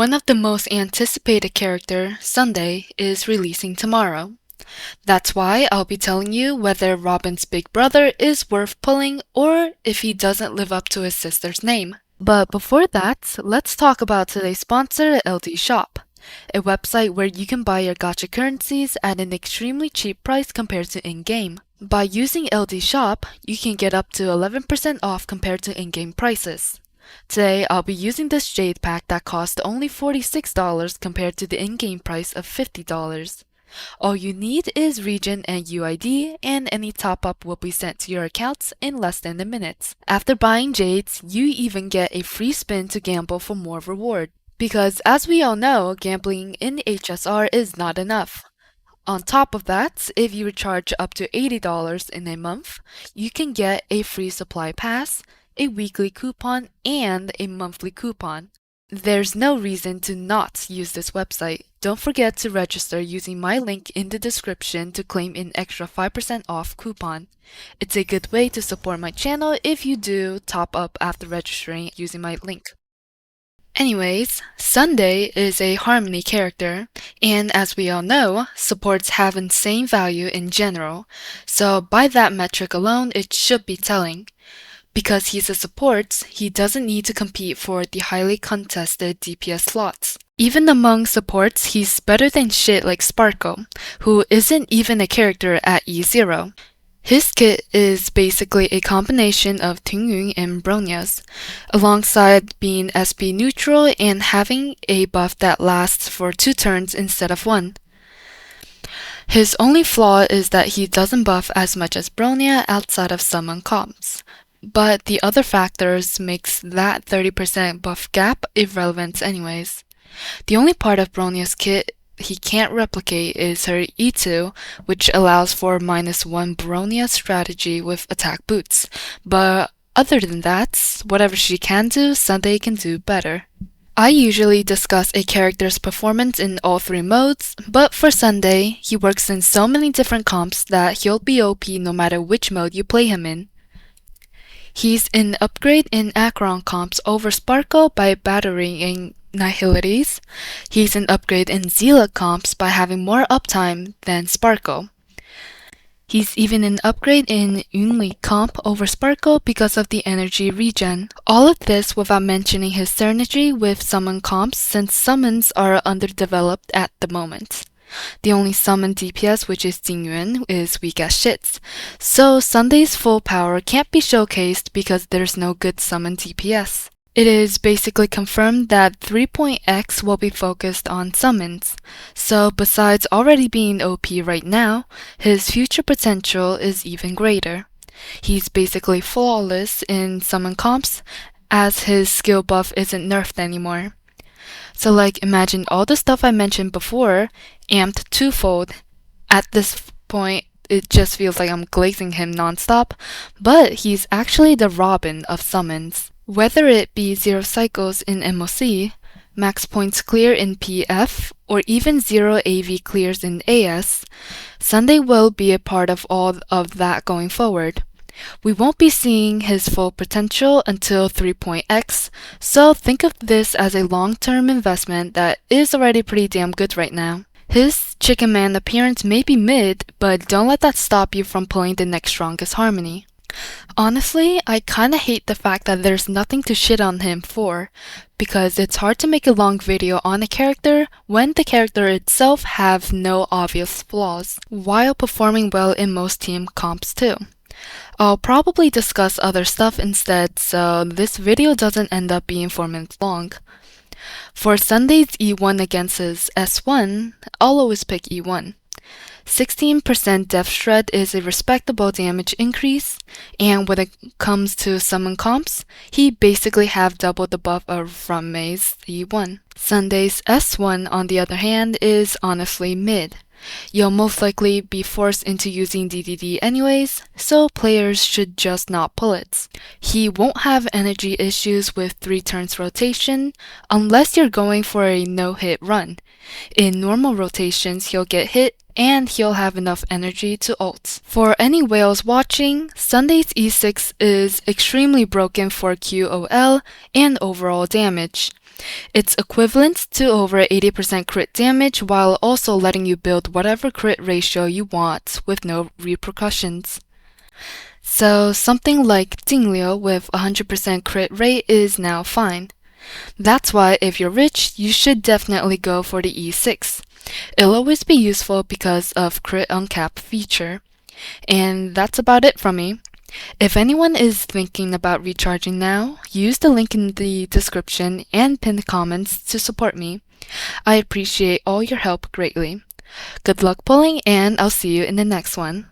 One of the most anticipated character, Sunday, is releasing tomorrow. That's why I'll be telling you whether Robin's big brother is worth pulling or if he doesn't live up to his sister's name. But before that, let's talk about today's sponsor, LD Shop, a website where you can buy your gacha currencies at an extremely cheap price compared to in-game. By using LD Shop, you can get up to 11% off compared to in-game prices. Today, I'll be using this Jade pack that cost only $46 compared to the in-game price of $50. All you need is region and UID, and any top-up will be sent to your accounts in less than a minute. After buying Jades, you even get a free spin to gamble for more reward. Because as we all know, gambling in HSR is not enough. On top of that, if you recharge up to $80 in a month, you can get a free supply pass, a weekly coupon, and a monthly coupon. There's no reason to not use this website. Don't forget to register using my link in the description to claim an extra 5% off coupon. It's a good way to support my channel if you do top up after registering using my link. Anyways, Sunday is a Harmony character, and as we all know, supports have insane value in general, so by that metric alone, it should be telling. Because he's a support, he doesn't need to compete for the highly contested DPS slots. Even among supports, he's better than shit like Sparkle, who isn't even a character at E0. His kit is basically a combination of Tingyun and Bronia's, alongside being SP neutral and having a buff that lasts for 2 turns instead of 1. His only flaw is that he doesn't buff as much as Bronia outside of summon comps, but the other factors makes that 30% buff gap irrelevant anyways. The only part of Bronia's kit he can't replicate is her E2, which allows for -1 Bronia strategy with attack boots, but other than that, whatever she can do, Sunday can do better. I usually discuss a character's performance in all 3 modes, but for Sunday, he works in so many different comps that he'll be OP no matter which mode you play him in. He's an upgrade in Acheron comps over Sparkle by battering Nihilities. He's an upgrade in Zealot comps by having more uptime than Sparkle. He's even an upgrade in Yunli comp over Sparkle because of the energy regen. All of this without mentioning his synergy with summon comps since summons are underdeveloped at the moment. The only summon DPS, which is Jingyuan, is weak as shit. So Sunday's full power can't be showcased because there's no good summon DPS. It is basically confirmed that 3.x will be focused on summons. So besides already being OP right now, his future potential is even greater. He's basically flawless in summon comps as his skill buff isn't nerfed anymore. So imagine all the stuff I mentioned before, amped twofold. At this point, it just feels like I'm glazing him nonstop, but he's actually the Robin of summons. Whether it be 0 cycles in MOC, max points clear in PF, or even 0 AV clears in AS, Sunday will be a part of all of that going forward. We won't be seeing his full potential until 3.x, so think of this as a long-term investment that is already pretty damn good right now. His Chicken Man appearance may be mid, but don't let that stop you from pulling the next strongest Harmony. Honestly, I kinda hate the fact that there's nothing to shit on him for, because it's hard to make a long video on a character when the character itself have no obvious flaws, while performing well in most team comps too. I'll probably discuss other stuff instead, so this video doesn't end up being 4 minutes long. For Sunday's E1 against his S1, I'll always pick E1. 16% Death Shred is a respectable damage increase, and when it comes to summon comps, he basically have double the buff from May's E1. Sunday's S1, on the other hand, is honestly mid. You'll most likely be forced into using DDD anyways, so players should just not pull it. He won't have energy issues with 3 turns rotation, unless you're going for a no-hit run. In normal rotations, he'll get hit, and he'll have enough energy to ult. For any whales watching, Sunday's E6 is extremely broken for QOL and overall damage. It's equivalent to over 80% crit damage while also letting you build whatever crit ratio you want with no repercussions. So something like Dinglio with 100% crit rate is now fine. That's why if you're rich, you should definitely go for the E6. It'll always be useful because of crit uncap feature. And that's about it from me. If anyone is thinking about recharging now, use the link in the description and pinned comments to support me. I appreciate all your help greatly. Good luck pulling, and I'll see you in the next one.